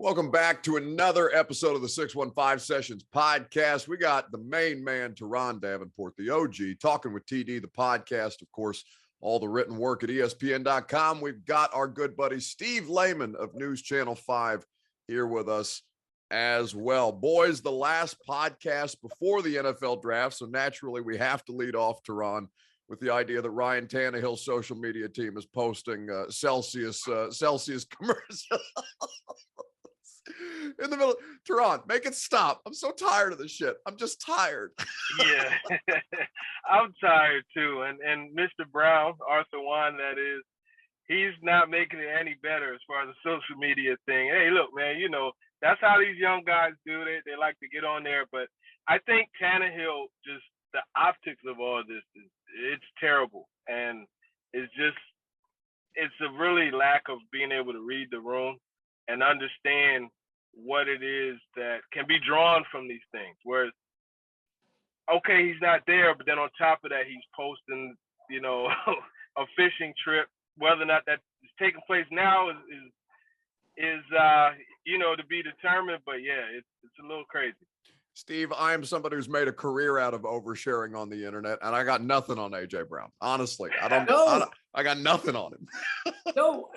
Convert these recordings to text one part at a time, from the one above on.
Welcome back to another episode of the 615 Sessions podcast. We got the main man, Teron Davenport, the OG, talking with TD, the podcast, of course, all the written work at ESPN.com. We've got our good buddy Steve Lehman of News Channel 5 here with us as well. Boys, the last podcast before the NFL draft, so naturally we have to lead off, Teron, with the idea that Ryan Tannehill's social media team is posting Celsius commercials. In the middle, Teron, make it stop. I'm so tired of this shit. I'm just tired. Yeah, I'm tired too. And Mr. Brown, Arthur Wan, that is, he's not making it any better as far as the social media thing. Hey, look, man, you know, that's how these young guys do it. They like to get on there. But I think Tannehill, just the optics of all this, it's terrible. And it's a really lack of being able to read the room and understand what it is that can be drawn from these things. Whereas, okay, he's not there, but then on top of that, he's posting, you know, a fishing trip. Whether or not that is taking place now is you know, to be determined. But yeah, it's a little crazy. Steve, I am somebody who's made a career out of oversharing on the internet, and I got nothing on AJ Brown. Honestly, I got nothing on him. No.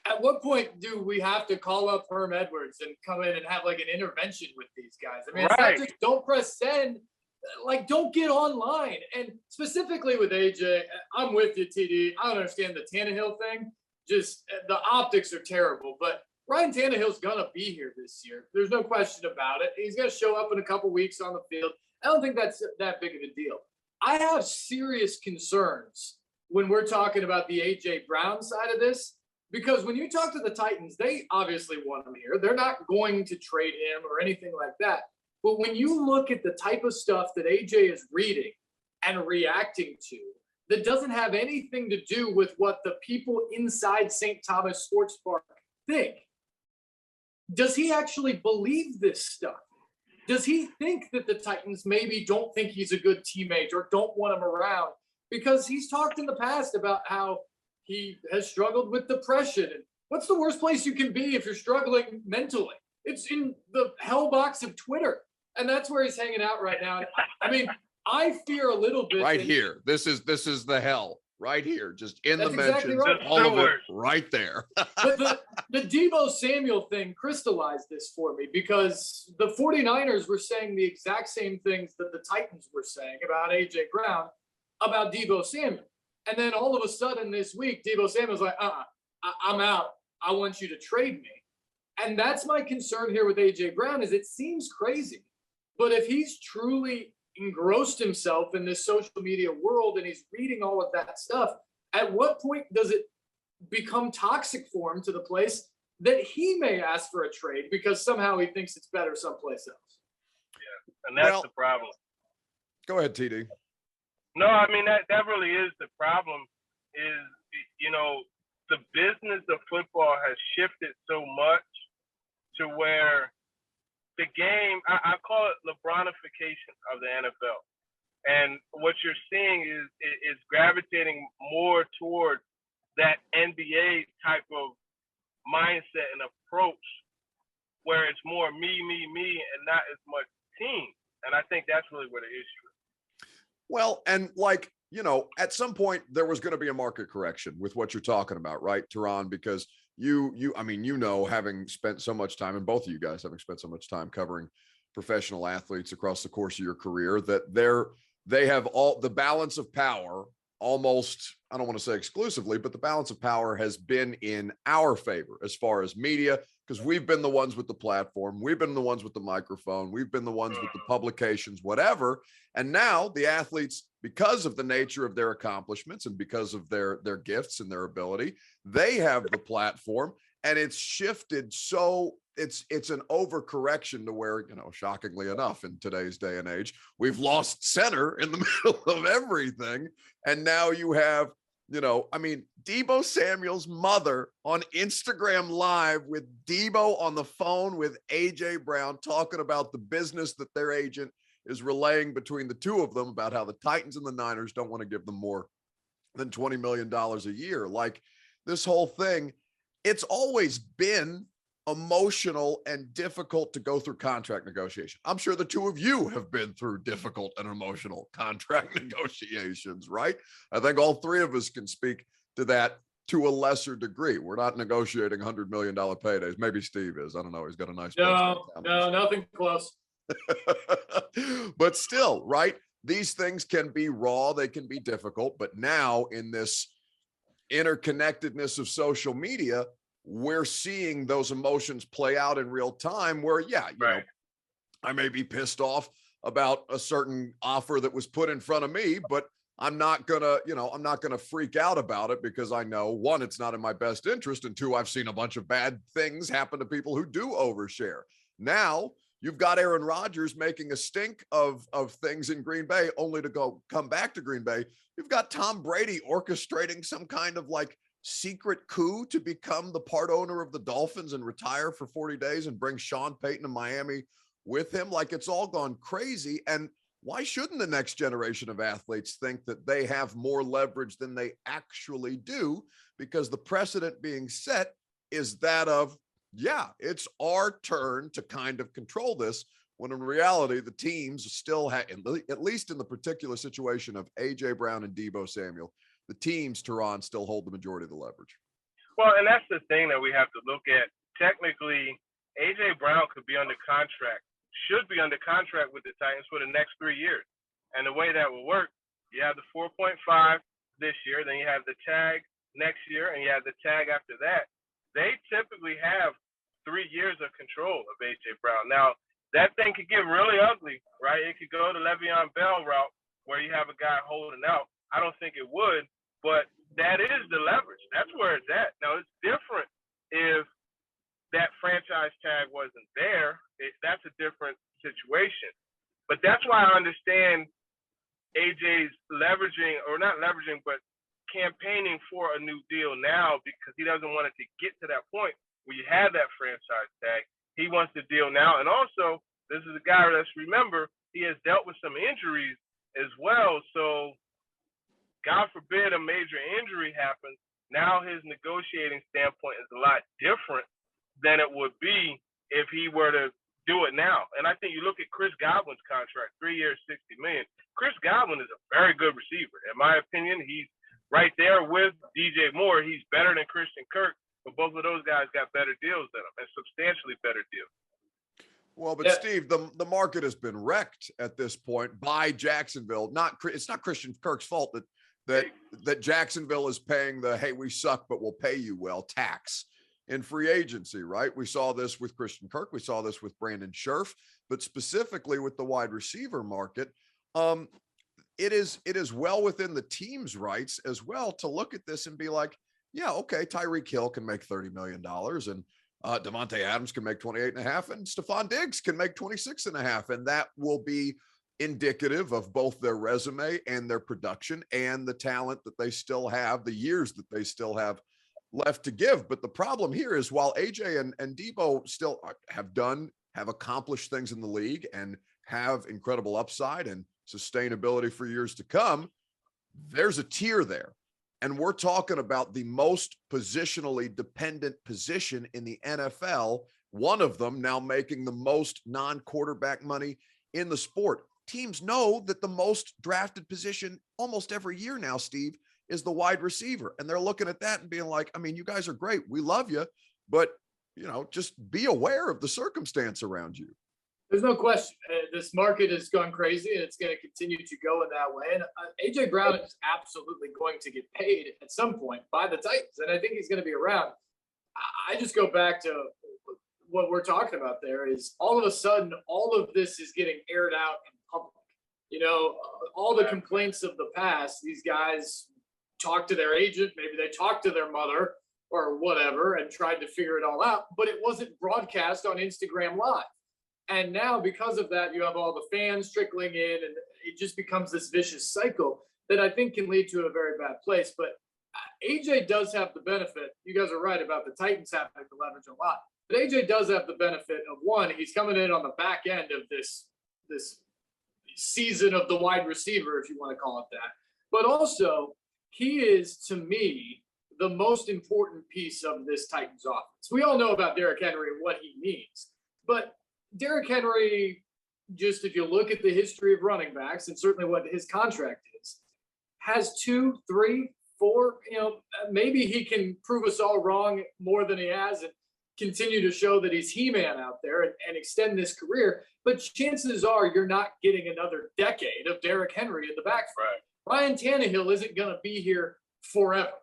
At what point do we have to call up Herm Edwards and come in and have like an intervention with these guys? I mean, it's not just don't press send, like don't get online. And specifically with AJ, I'm with you, TD. I don't understand the Tannehill thing. Just the optics are terrible. But Ryan Tannehill's gonna be here this year. There's no question about it. He's gonna show up in a couple weeks on the field. I don't think that's that big of a deal. I have serious concerns when we're talking about the AJ Brown side of this. Because when you talk to the Titans, they obviously want him here. They're not going to trade him or anything like that. But when you look at the type of stuff that AJ is reading and reacting to that doesn't have anything to do with what the people inside St. Thomas Sports Park think, does he actually believe this stuff? Does he think that the Titans maybe don't think he's a good teammate or don't want him around? Because he's talked in the past about how he has struggled with depression. And what's the worst place you can be if you're struggling mentally? It's in the hell box of Twitter. And that's where he's hanging out right now. I mean, I fear a little bit. Right here. This is the hell right here. Just in the exactly mentions, right. all of it right there. But the Deebo Samuel thing crystallized this for me because the 49ers were saying the exact same things that the Titans were saying about AJ Brown, about Deebo Samuel. And then all of a sudden this week, Deebo Samuel's like, I'm out. I want you to trade me. And that's my concern here with AJ Brown is it seems crazy. But if he's truly engrossed himself in this social media world and he's reading all of that stuff, at what point does it become toxic for him to the place that he may ask for a trade because somehow he thinks it's better someplace else? Yeah, and that's the problem. Go ahead, TD. No, I mean, that really is the problem is, you know, the business of football has shifted so much to where the game, I call it LeBronification of the NFL. And what you're seeing is gravitating more toward that NBA type of mindset and approach where it's more me, and not as much team. And I think that's really where the issue is. Well, and like, you know, at some point there was going to be a market correction with what you're talking about, right, Teron? Because I mean, you know, having spent so much time, and both of you guys having spent so much time covering professional athletes across the course of your career, that they have all the balance of power almost, I don't want to say exclusively, but the balance of power has been in our favor as far as media, because we've been the ones with the platform. We've been the ones with the microphone. We've been the ones with the publications, whatever. And now the athletes, because of the nature of their accomplishments and because of their gifts and their ability, they have the platform, and it's shifted. So it's an overcorrection to where, you know, shockingly enough, in today's day and age, we've lost center in the middle of everything. And now you have, you know, I mean, Deebo Samuel's mother on Instagram Live with Deebo on the phone with AJ Brown talking about the business that their agent is relaying between the two of them about how the Titans and the Niners don't want to give them more than $20 million a year. Like, this whole thing, it's always been emotional and difficult to go through contract negotiation. I'm sure the two of you have been through difficult and emotional contract negotiations, right? I think all three of us can speak to that to a lesser degree. We're not negotiating $100 million paydays. Maybe Steve is. I don't know. He's got a nice no, nothing close. But still, right? These things can be raw. They can be difficult. But now in this interconnectedness of social media, we're seeing those emotions play out in real time where, yeah, you know, I may be pissed off about a certain offer that was put in front of me, but I'm not gonna freak out about it because I know, one, it's not in my best interest, and two, I've seen a bunch of bad things happen to people who do overshare. Now you've got Aaron Rodgers making a stink of things in Green Bay, only to come back to Green Bay. You've got Tom Brady orchestrating some kind of like secret coup to become the part owner of the Dolphins and retire for 40 days and bring Sean Payton to Miami with him. Like, it's all gone crazy. And why shouldn't the next generation of athletes think that they have more leverage than they actually do? Because the precedent being set is that of, yeah, it's our turn to kind of control this, when in reality, the teams still have, at least in the particular situation of A.J. Brown and Deebo Samuel, the teams, Teron, still hold the majority of the leverage. Well, and that's the thing that we have to look at. Technically, A.J. Brown could be under contract, should be under contract with the Titans for the next 3 years. And the way that will work, you have the 4.5 this year, then you have the tag next year, and you have the tag after that. They typically have 3 years of control of A.J. Brown. Now, that thing could get really ugly, right? It could go the Le'Veon Bell route where you have a guy holding out. I don't think it would, but that is the leverage. That's where it's at. Now, it's different if that franchise tag wasn't there. That's a different situation. But that's why I understand AJ's leveraging, or not leveraging, but campaigning for a new deal now, because he doesn't want it to get to that point where you have that franchise tag. He wants the deal now. And also, this is a guy, let's remember, he has dealt with some injuries as well. So God forbid a major injury happens. Now his negotiating standpoint is a lot different than it would be if he were to do it now. And I think you look at Chris Godwin's contract, 3 years, $60 million. Chris Godwin is a very good receiver. In my opinion, he's right there with DJ Moore. He's better than Christian Kirk, but both of those guys got better deals than him, and substantially better deals. Well, but yeah, Steve, the market has been wrecked at this point by Jacksonville. It's not Christian Kirk's fault that Jacksonville is paying the, hey, we suck, but we'll pay you well tax in free agency, right? We saw this with Christian Kirk. We saw this with Brandon Scherf, but specifically with the wide receiver market, it is well within the team's rights as well to look at this and be like, yeah, okay, Tyreek Hill can make $30 million and Devontae Adams can make 28.5 and Stephon Diggs can make 26.5. And that will be indicative of both their resume and their production and the talent that they still have, the years that they still have left to give. But the problem here is, while AJ and Deebo still have accomplished things in the league and have incredible upside and sustainability for years to come, there's a tier there. And we're talking about the most positionally dependent position in the NFL, one of them now making the most non-quarterback money in the sport. Teams know that the most drafted position almost every year now, Steve, is the wide receiver. And they're looking at that and being like, I mean, you guys are great. We love you, but, you know, just be aware of the circumstance around you. There's no question. This market has gone crazy, and it's going to continue to go in that way. And A.J. Brown is absolutely going to get paid at some point by the Titans, and I think he's going to be around. I just go back to what we're talking about there is, all of a sudden, all of this is getting aired out in public. You know, all the complaints of the past, these guys talked to their agent, maybe they talked to their mother or whatever and tried to figure it all out, but it wasn't broadcast on Instagram Live. And now, because of that, you have all the fans trickling in, and it just becomes this vicious cycle that I think can lead to a very bad place. But AJ does have the benefit. You guys are right about the Titans having to leverage a lot. But AJ does have the benefit of, one, he's coming in on the back end of this season of the wide receiver, if you want to call it that. But also, he is, to me, the most important piece of this Titans offense. We all know about Derrick Henry and what he means, but Derrick Henry, just if you look at the history of running backs and certainly what his contract is, has 2, 3, 4, maybe he can prove us all wrong more than he has and continue to show that he's He-Man out there and extend this career. But chances are you're not getting another decade of Derrick Henry in the backfield. Right. Ryan Tannehill isn't going to be here forever.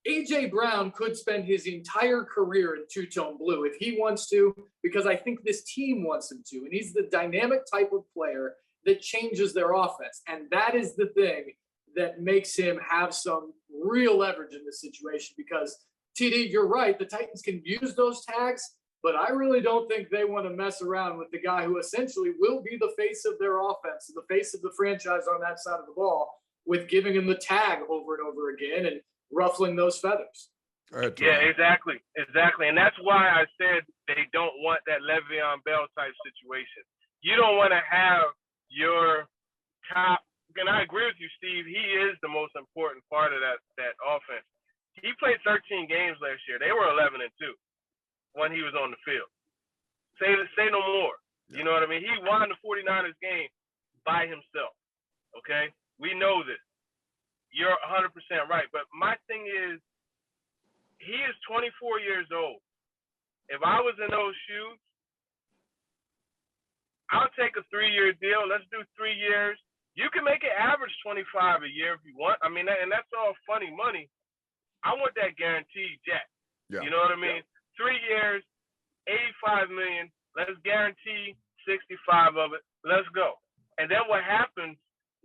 A.J. Brown could spend his entire career in two-tone blue if he wants to, because I think this team wants him to. And he's the dynamic type of player that changes their offense. And that is the thing that makes him have some real leverage in this situation, because, TD, you're right, the Titans can use those tags, but I really don't think they want to mess around with the guy who essentially will be the face of their offense, the face of the franchise on that side of the ball, with giving him the tag over and over again and ruffling those feathers. Yeah, exactly. And that's why I said they don't want that Le'Veon Bell type situation. You don't want to have your top, and I agree with you, Steve, he is the most important part of that offense. He played 13 games last year. They were 11-2 when he was on the field. Say no more. You know what I mean? He won the 49ers game by himself. Okay? We know this. You're 100% right. But my thing is, he is 24 years old. If I was in those shoes, I'll take a 3-year deal. Let's do 3 years. You can make it average 25 a year if you want. I mean, and that's all funny money. I want that guaranteed jack. Yeah. You know what I mean? Yeah. 3 years, $85 million. Let's guarantee 65 of it. Let's go. And then what happens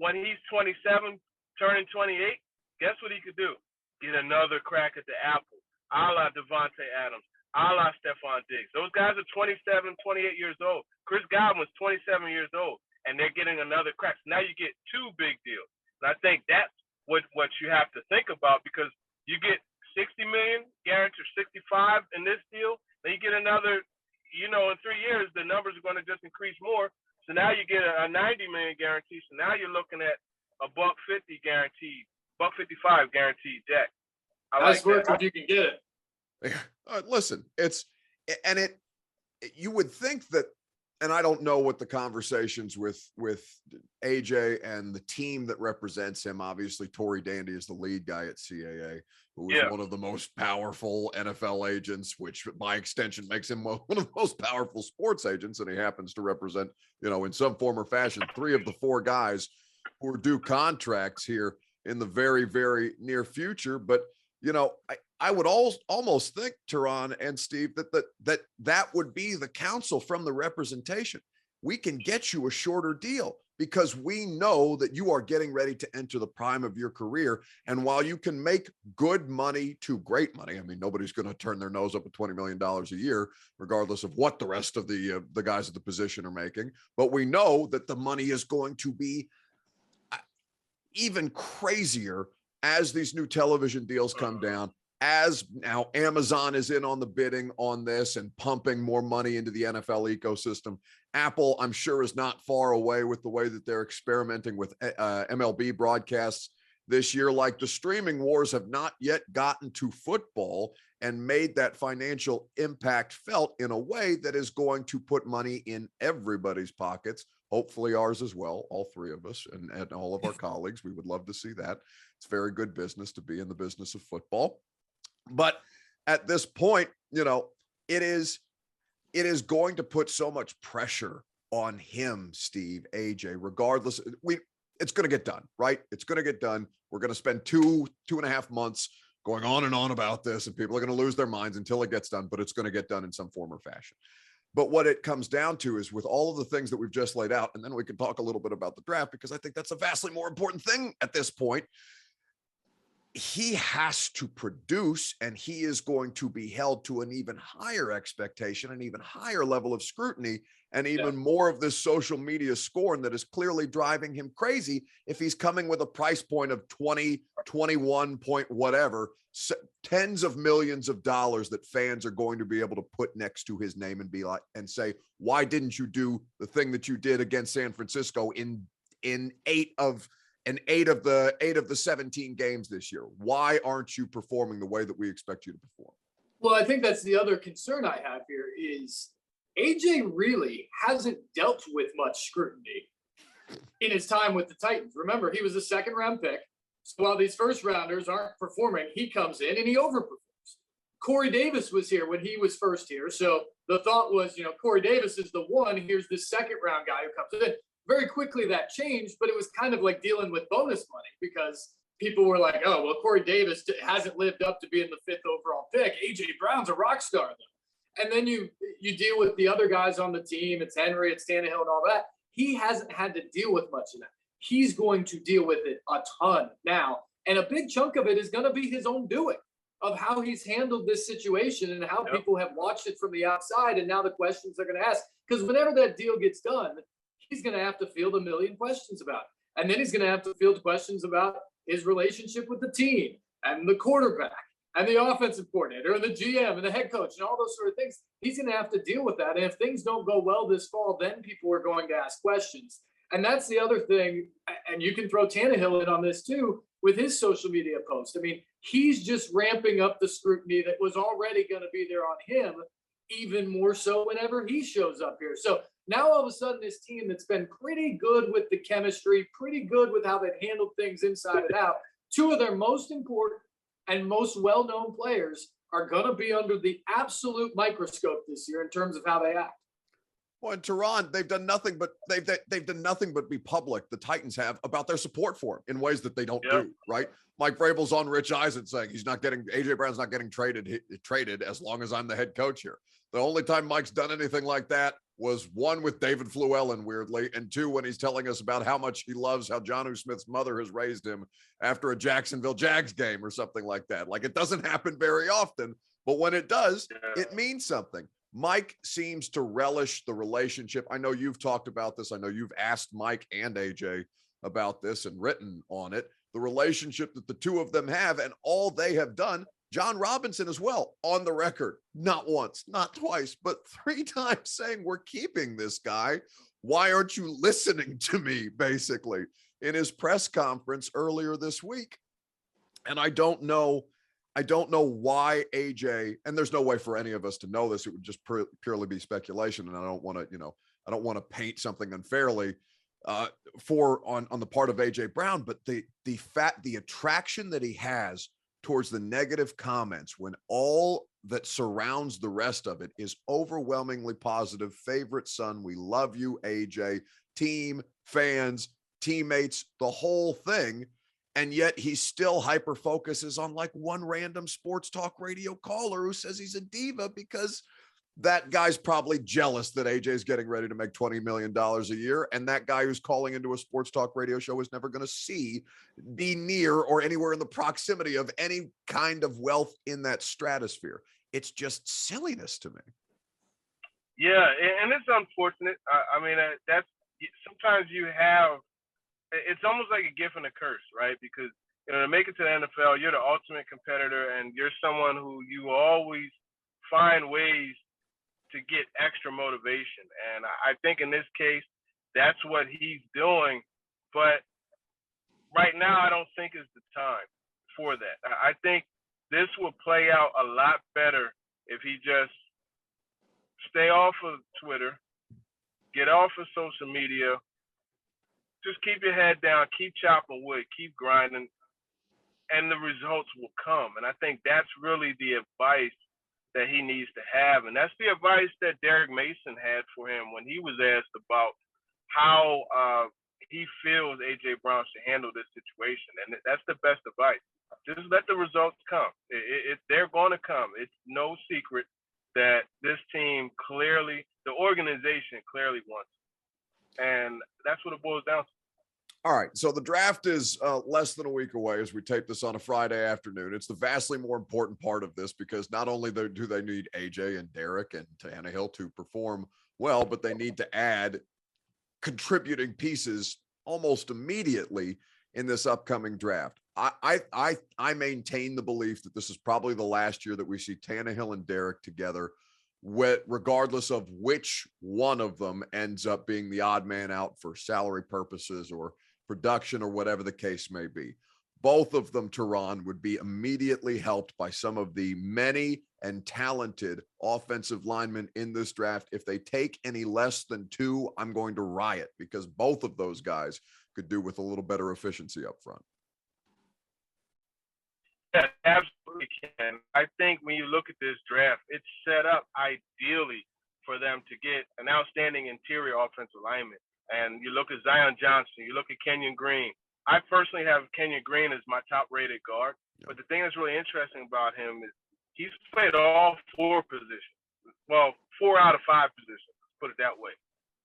when he's 27, turning 28? Guess what he could do? Get another crack at the apple, a la Devontae Adams, a la Stephon Diggs. Those guys are 27, 28 years old. Chris Godwin's 27 years old, and they're getting another crack. So now you get 2 big deals. And I think that's what you have to think about, because you get $60 million guaranteed, 65 in this deal. Then you get another, in 3 years, the numbers are going to just increase more. So now you get a $90 million guarantee. So now you're looking at a $150 guaranteed, $155 guaranteed jack. That's worth if you can get it. Listen, you would think that, and I don't know what the conversations with AJ and the team that represents him. Obviously, Tory Dandy is the lead guy at CAA, who is one of the most powerful NFL agents, which by extension makes him one of the most powerful sports agents. And he happens to represent, in some form or fashion, 3 of the 4 guys who are due contracts here in the very, very near future. But, I would almost think, Teron and Steve, that would be the counsel from the representation. We can get you a shorter deal because we know that you are getting ready to enter the prime of your career. And while you can make good money to great money, I mean, nobody's going to turn their nose up at $20 million a year, regardless of what the rest of the guys at the position are making. But we know that the money is going to be even crazier as these new television deals come down. As now Amazon is in on the bidding on this and pumping more money into the NFL ecosystem. Apple, I'm sure, is not far away with the way that they're experimenting with MLB broadcasts this year. Like, the streaming wars have not yet gotten to football and made that financial impact felt in a way that is going to put money in everybody's pockets. Hopefully ours as well, all 3 of us and all of our colleagues. We would love to see that. It's very good business to be in the business of football. But at this point, it is going to put so much pressure on him, Steve, AJ, regardless. It's going to get done, right? It's going to get done. We're going to spend 2.5 months going on and on about this, and people are going to lose their minds until it gets done, but it's going to get done in some form or fashion. But what it comes down to is, with all of the things that we've just laid out, and then we can talk a little bit about the draft, because I think that's a vastly more important thing at this point. He has to produce, and he is going to be held to an even higher expectation, an even higher level of scrutiny, and even more of this social media scorn that is clearly driving him crazy if he's coming with a price point of 20, 21 point whatever, tens of millions of dollars that fans are going to be able to put next to his name and be like, and say, why didn't you do the thing that you did against San Francisco in 8 of in 8 of the 17 games this year. Why aren't you performing the way that we expect you to perform? Well, I think that's the other concern I have here is AJ really hasn't dealt with much scrutiny in his time with the Titans. Remember, he was a second-round pick. So while these first-rounders aren't performing, he comes in and he overperforms. Corey Davis was here when he was first here. So the thought was, Corey Davis is the one. Here's this second-round guy who comes in. Very quickly that changed, but it was kind of like dealing with bonus money because people were like, oh, well, Corey Davis hasn't lived up to being the 5th overall pick. A.J. Brown's a rock star, though. And then you deal with the other guys on the team. It's Henry, it's Tannehill, and all that. He hasn't had to deal with much of that. He's going to deal with it a ton now. And a big chunk of it is going to be his own doing of how he's handled this situation and how people have watched it from the outside. And now the questions they're going to ask. Because whenever that deal gets done, he's going to have to field a million questions about it. And then he's going to have to field questions about his relationship with the team and the quarterback and the offensive coordinator and the GM and the head coach and all those sort of things. He's going to have to deal with that. And if things don't go well this fall, then people are going to ask questions. And that's the other thing. And you can throw Tannehill in on this too with his social media post. I mean, he's just ramping up the scrutiny that was already going to be there on him, even more so whenever he shows up here. So now all of a sudden this team that's been pretty good with the chemistry, pretty good with how they've handled things inside and out, two of their most important and most well-known players are going to be under the absolute microscope this year in terms of how they act. Well, in Tehran, they've done nothing but be public. The Titans have about their support for him in ways that they don't do. Right? Mike Vrabel's on Rich Eisen saying AJ Brown's not getting traded as long as I'm the head coach here. The only time Mike's done anything like that was one with David Fluellen, weirdly, and two when he's telling us about how much he loves how Jonnu Smith's mother has raised him after a Jacksonville Jags game or something like that. Like, it doesn't happen very often, but when it does, it means something. Mike seems to relish the relationship. I know you've talked about this. I know you've asked Mike and AJ about this and written on it. The relationship that the two of them have and all they have done. John Robinson as well, on the record, not once, not twice, but 3 times saying we're keeping this guy. Why aren't you listening to me, basically, in his press conference earlier this week? And I don't know why AJ, and there's no way for any of us to know this. It would just purely be speculation. And I don't want to paint something unfairly on the part of AJ Brown, but the attraction that he has towards the negative comments when all that surrounds the rest of it is overwhelmingly positive. Favorite son, we love you, AJ, team, fans, teammates, the whole thing. And yet he still hyper focuses on like one random sports talk radio caller who says he's a diva because that guy's probably jealous that AJ is getting ready to make $20 million a year. And that guy who's calling into a sports talk radio show is never going to be near or anywhere in the proximity of any kind of wealth in that stratosphere. It's just silliness to me. Yeah. And it's unfortunate. I mean, that's sometimes it's almost like a gift and a curse, right? Because, to make it to the NFL, you're the ultimate competitor and you're someone who you always find ways to get extra motivation. And I think in this case, that's what he's doing. But right now, I don't think is the time for that. I think this will play out a lot better if he just stay off of Twitter, get off of social media, just keep your head down, keep chopping wood, keep grinding, and the results will come. And I think that's really the advice that he needs to have. And that's the advice that Derek Mason had for him when he was asked about how he feels A.J. Brown should handle this situation. And that's the best advice. Just let the results come. They're going to come. It's no secret that this team the organization clearly wants it. And that's what it boils down to. All right, so the draft is less than a week away as we tape this on a Friday afternoon. It's the vastly more important part of this because not only do they need AJ and Derek and Tannehill to perform well, but they need to add contributing pieces almost immediately in this upcoming draft. I maintain the belief that this is probably the last year that we see Tannehill and Derek together, regardless of which one of them ends up being the odd man out for salary purposes or production, or whatever the case may be. Both of them, Teron, would be immediately helped by some of the many and talented offensive linemen in this draft. If they take any less than 2, I'm going to riot, because both of those guys could do with a little better efficiency up front. Yeah, absolutely can. I think when you look at this draft, it's set up ideally for them to get an outstanding interior offensive lineman. And you look at Zion Johnson, you look at Kenyon Green. I personally have Kenyon Green as my top-rated guard. But the thing that's really interesting about him is he's played all 4 positions. Well, 4 out of 5 positions, let's put it that way.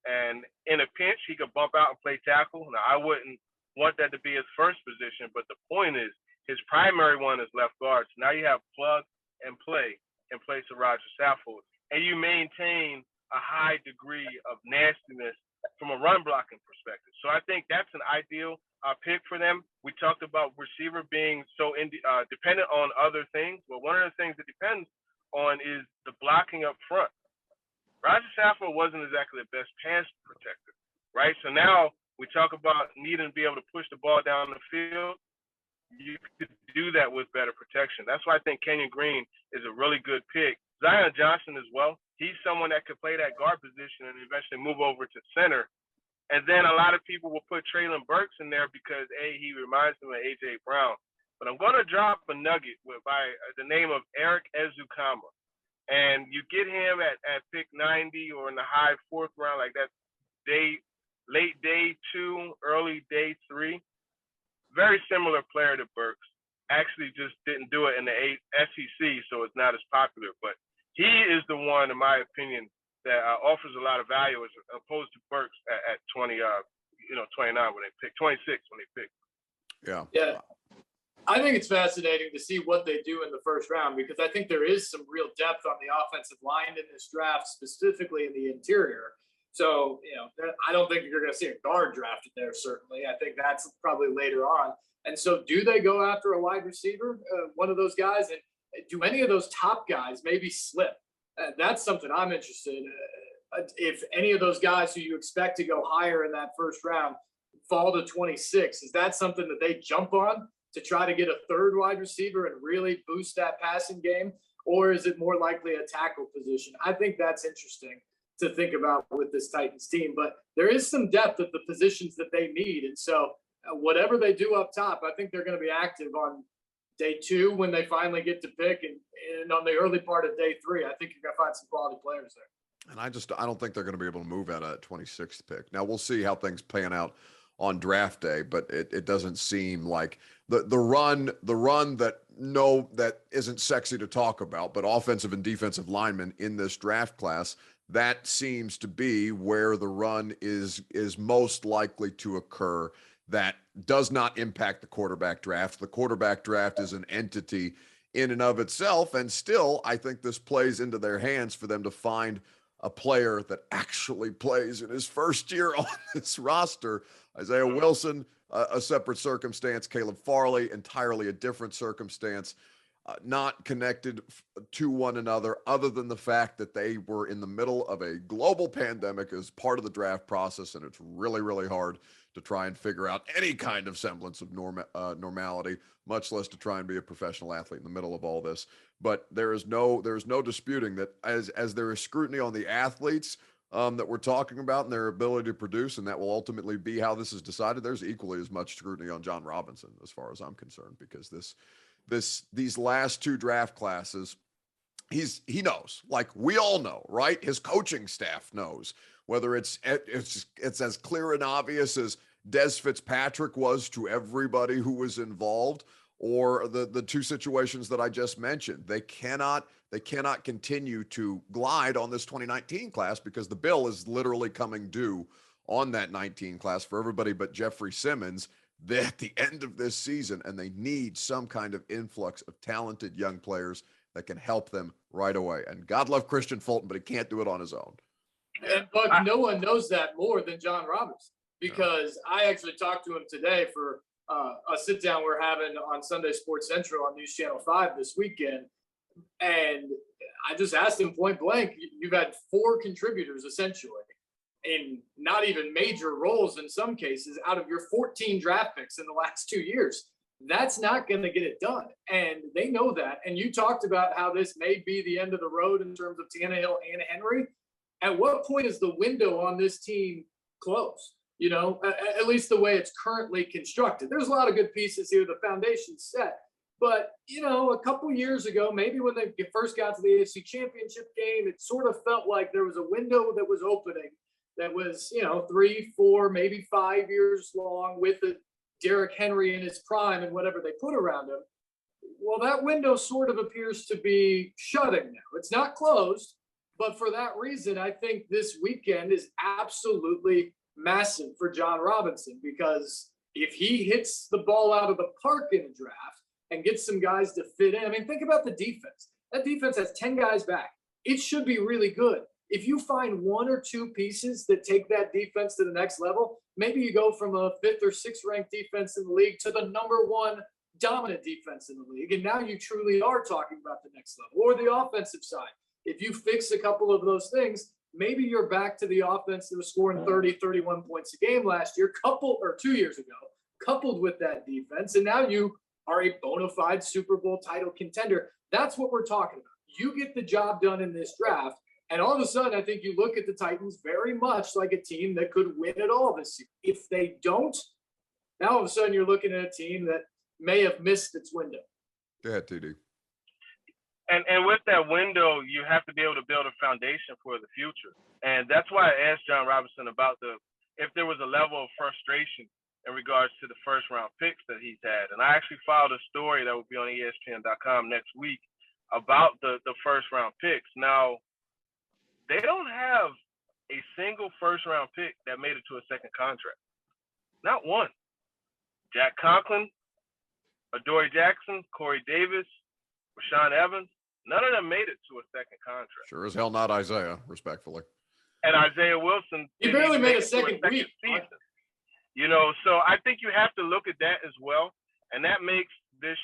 And in a pinch, he could bump out and play tackle. Now, I wouldn't want that to be his first position, but the point is his primary one is left guard. So now you have plug and play in place of Roger Saffold. And you maintain a high degree of nastiness from a run blocking perspective. So I think that's an ideal pick for them. We talked about receiver being so dependent on other things. Well, one of the things it depends on is the blocking up front. Roger Saffold wasn't exactly the best pass protector, right? So now we talk about needing to be able to push the ball down the field. You could do that with better protection. That's why I think Kenyon Green is a really good pick. Zion Johnson as well. He's someone that could play that guard position and eventually move over to center. And then a lot of people will put Traylon Burks in there because, he reminds them of A.J. Brown. But I'm going to drop a nugget by the name of Eric Ezukama. And you get him at pick 90 or in the high 4th round, like that late day 2, early day 3. Very similar player to Burks. Actually just didn't do it in the SEC, so it's not as popular. But he is the one, in my opinion, that offers a lot of value as opposed to Burks at 29 when they pick, 26 when they pick. Yeah. I think it's fascinating to see what they do in the first round, because I think there is some real depth on the offensive line in this draft, specifically in the interior. So, I don't think you're going to see a guard drafted there, certainly. I think that's probably later on. And so do they go after a wide receiver, one of those guys? And do any of those top guys maybe slip? That's something I'm interested in. If any of those guys who you expect to go higher in that first round fall to 26, is that something that they jump on to try to get a third wide receiver and really boost that passing game? Or is it more likely a tackle position? I think that's interesting to think about with this Titans team. But there is some depth at the positions that they need. And so whatever they do up top, I think they're going to be active on day 2 when they finally get to pick, and on the early part of day 3. I think you're going to find some quality players there. And I don't think they're going to be able to move out of that 26th pick. Now we'll see how things pan out on draft day, but it doesn't seem like the run that isn't sexy to talk about, but offensive and defensive linemen in this draft class, that seems to be where the run is most likely to occur. That does not impact the quarterback draft. The quarterback draft is an entity in and of itself, and still, I think this plays into their hands for them to find a player that actually plays in his first year on this roster. Isaiah Wilson, a separate circumstance. Caleb Farley, entirely a different circumstance. Not connected to one another, other than the fact that they were in the middle of a global pandemic as part of the draft process, and it's really, really hard to try and figure out any kind of semblance of normality, much less to try and be a professional athlete in the middle of all this. But there is no disputing that as there is scrutiny on the athletes that we're talking about and their ability to produce, and that will ultimately be how this is decided, there's equally as much scrutiny on John Robinson, as far as I'm concerned, because these last 2 draft classes, he knows, like we all know, right? His coaching staff knows, whether it's as clear and obvious as Des Fitzpatrick was to everybody who was involved, or the 2 situations that I just mentioned. They cannot continue to glide on this 2019 class, because the bill is literally coming due on that 19 class for everybody but Jeffrey Simmons at the end of this season, and they need some kind of influx of talented young players that can help them right away. And God love Christian Fulton, but he can't do it on his own. And Buck, no one knows that more than John Robinson, because I actually talked to him today for a sit down we're having on Sunday Sports Central on News Channel 5 this weekend. And I just asked him point blank, you've had 4 contributors essentially, in not even major roles in some cases out of your 14 draft picks in the last 2 years. That's not going to get it done. And they know that. And you talked about how this may be the end of the road in terms of Tannehill and Henry. At what point is the window on this team closed? You know, at least the way it's currently constructed. There's a lot of good pieces here. The foundation's set. But, you know, a couple years ago, maybe when they first got to the AFC Championship game, it sort of felt like there was a window that was opening that was, you know, 3, 4, maybe 5 years long with the Derrick Henry in his prime and whatever they put around him. Well, that window sort of appears to be shutting now. It's not closed, but for that reason, I think this weekend is absolutely massive for John Robinson, because if he hits the ball out of the park in a draft and gets some guys to fit in, I mean, think about the defense. That defense has 10 guys back. It should be really good. If you find 1 or 2 pieces that take that defense to the next level, maybe you go from a 5th or 6th ranked defense in the league to the number 1 dominant defense in the league. And now you truly are talking about the next level. Or the offensive side. If you fix a couple of those things, maybe you're back to the offense that was scoring 30, 31 points a game last year, 2 years ago, coupled with that defense. And now you are a bona fide Super Bowl title contender. That's what we're talking about. You get the job done in this draft. And all of a sudden, I think you look at the Titans very much like a team that could win it all this year. If they don't, now all of a sudden you're looking at a team that may have missed its window. Go ahead, TD. And with that window, you have to be able to build a foundation for the future. And that's why I asked John Robinson about if there was a level of frustration in regards to the first round picks that he's had. And I actually filed a story that will be on ESPN.com next week about the first round picks. Now, they don't have a single first round pick that made it to a second contract. Not one. Jack Conklin, Adoree Jackson, Corey Davis, Rashaan Evans, none of them made it to a second contract. Sure as hell not Isaiah, respectfully. And Isaiah Wilson, he barely made a second week. Season. You know, so I think you have to look at that as well. And that makes this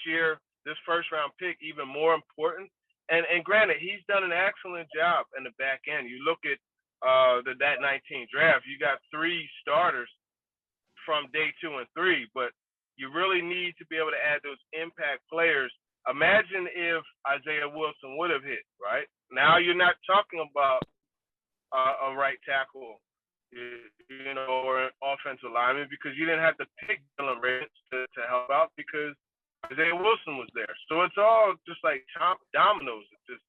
first round pick even more important. And granted, he's done an excellent job in the back end. You look at that 19 draft, you got 3 starters from day 2 and 3, but you really need to be able to add those impact players. Imagine if Isaiah Wilson would have hit, right? Now you're not talking about a right tackle, you know, or an offensive lineman, because you didn't have to pick Dylan Ravens to help out because Isaiah Wilson was there. So it's all just like dominoes. It's just,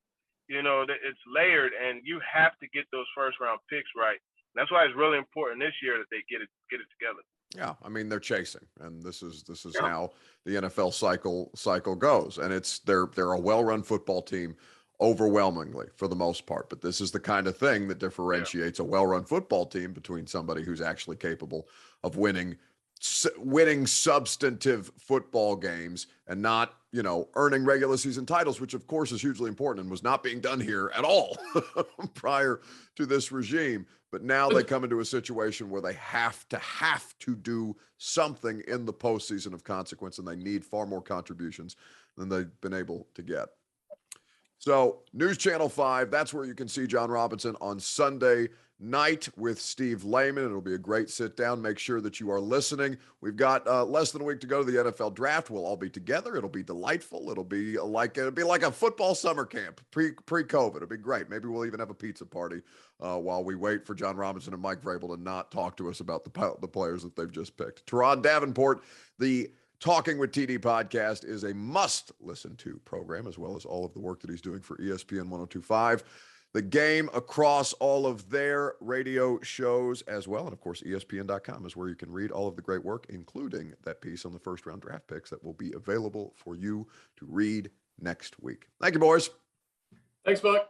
you know, it's layered, and you have to get those first round picks right. And that's why it's really important this year that they get it together. Yeah, I mean, they're chasing, and this is how the NFL cycle goes. And they're a well-run football team overwhelmingly for the most part. But this is the kind of thing that differentiates a well-run football team between somebody who's actually capable of winning substantive football games and not, you know, earning regular season titles, which of course is hugely important and was not being done here at all prior to this regime. But now they come into a situation where they have to do something in the postseason of consequence, and they need far more contributions than they've been able to get. So News Channel 5, that's where you can see John Robinson on Sunday night with Steve Lehman. It'll be a great sit down. Make sure that you are listening. We've got less than a week to go to the NFL draft. We'll all be together. It'll be delightful. It'll be like a football summer camp pre-COVID. It'll be great. Maybe we'll even have a pizza party while we wait for John Robinson and Mike Vrabel to not talk to us about the players that they've just picked. Teron Davenport, the Talking with TD podcast is a must-listen-to program, as well as all of the work that he's doing for ESPN 102.5. The Game across all of their radio shows as well. And, of course, ESPN.com is where you can read all of the great work, including that piece on the first-round draft picks that will be available for you to read next week. Thank you, boys. Thanks, Buck.